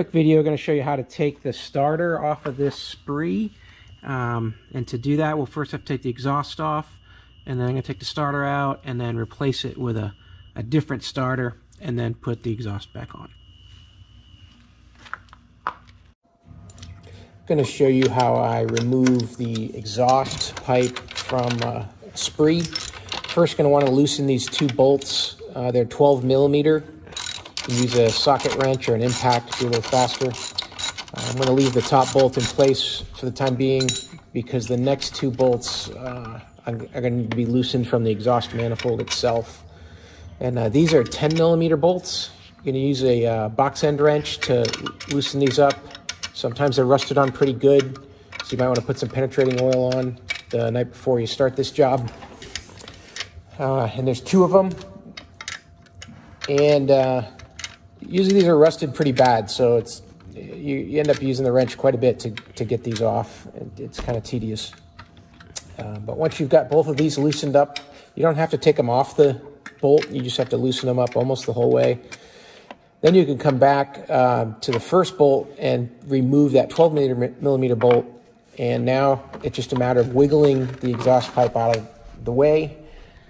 quick video going to show you how to take the starter off of this spree. And to do that, we'll first have to take the exhaust off, and then I'm going to take the starter out and then replace it with a different starter and then put the exhaust back on. I'm going to show you how I remove the exhaust pipe from spree. First, going to want to loosen these two bolts. They're 12 millimeter. You can use a socket wrench or an impact to be a little faster. I'm going to leave the top bolt in place for the time being because the next two bolts are going to be loosened from the exhaust manifold itself. And these are 10 millimeter bolts. You're going to use a box end wrench to loosen these up. Sometimes they're rusted on pretty good, so you might want to put some penetrating oil on the night before you start this job. And there's two of them. And usually these are rusted pretty bad, so you end up using the wrench quite a bit to get these off. It's kind of tedious. But once you've got both of these loosened up, you don't have to take them off the bolt. You just have to loosen them up almost the whole way. Then you can come back to the first bolt and remove that 12 millimeter bolt. And now it's just a matter of wiggling the exhaust pipe out of the way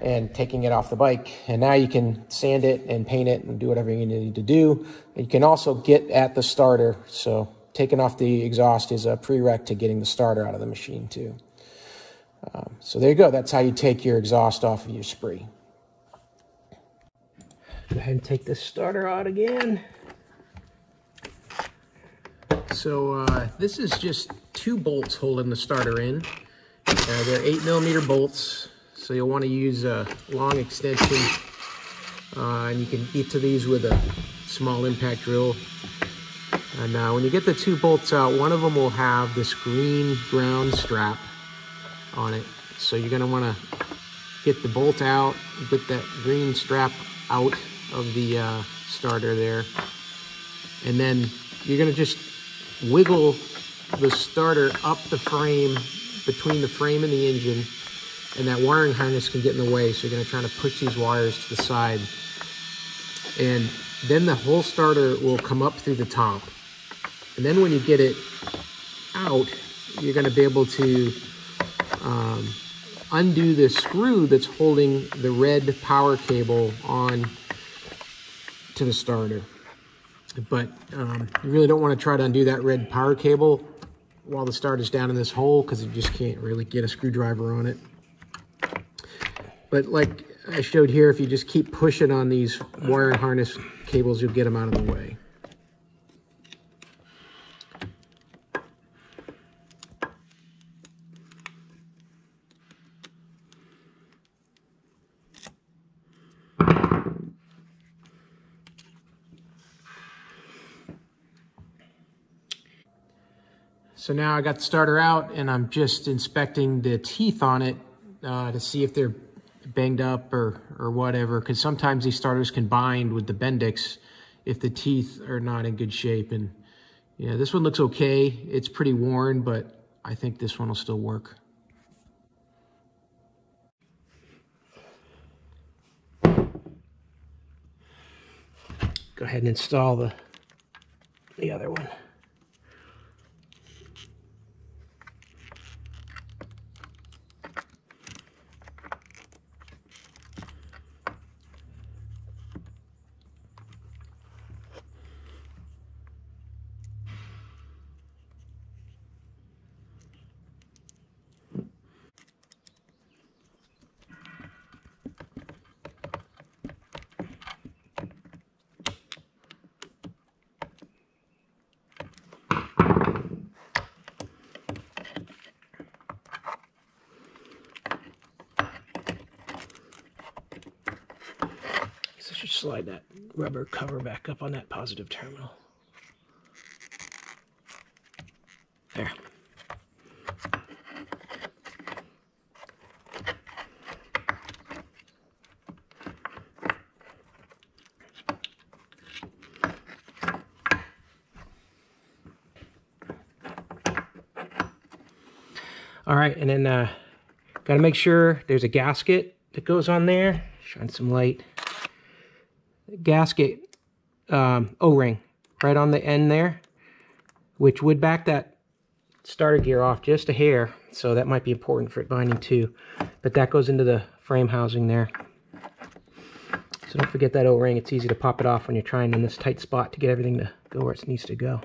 and taking it off the bike. And now you can sand it and paint it and do whatever you need to do. And you can also get at the starter. So taking off the exhaust is a prereq to getting the starter out of the machine too. So there you go. That's how you take your exhaust off of your spree. Go ahead and take this starter out again. So this is just two bolts holding the starter in. They're 8 millimeter bolts. So you'll want to use a long extension, and you can get to these with a small impact drill. And when you get the two bolts out, one of them will have this green ground strap on it. So you're going to want to get the bolt out, get that green strap out of the starter there. And then you're going to just wiggle the starter up the frame, between the frame and the engine. And that wiring harness can get in the way, so you're going to try to push these wires to the side. And then the whole starter will come up through the top. And then when you get it out, you're going to be able to undo the screw that's holding the red power cable on to the starter. But you really don't want to try to undo that red power cable while the starter's down in this hole, because you just can't really get a screwdriver on it. But like I showed here, if you just keep pushing on these wire harness cables, you'll get them out of the way. So now I got the starter out and I'm just inspecting the teeth on it to see if they're banged up or whatever, because sometimes these starters can bind with the Bendix if the teeth are not in good shape. And yeah, this one looks okay. It's pretty worn, but I think this one will still work. Go ahead and install the other one. Just slide that rubber cover back up on that positive terminal. There. All right, and then got to make sure there's a gasket that goes on there. Shine some light. Gasket O-ring right on the end there, which would back that starter gear off just a hair, so that might be important for it binding too. But that goes into the frame housing there. So don't forget that O-ring. It's easy to pop it off when you're trying in this tight spot to get everything to go where it needs to go.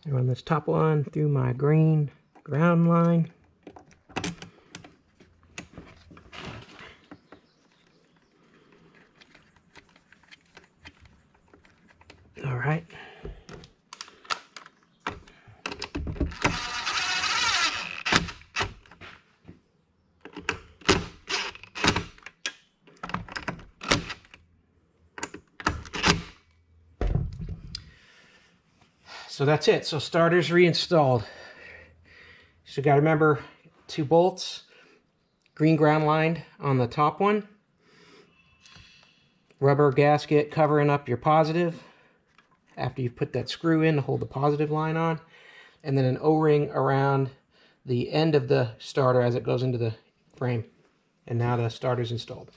Run this top one through my green ground line. All right. So that's it. So starter's reinstalled. So you got to remember 2 bolts, green ground lined on the top one, rubber gasket covering up your positive after you put that screw in to hold the positive line on, and then an O-ring around the end of the starter as it goes into the frame. And now the starter's installed.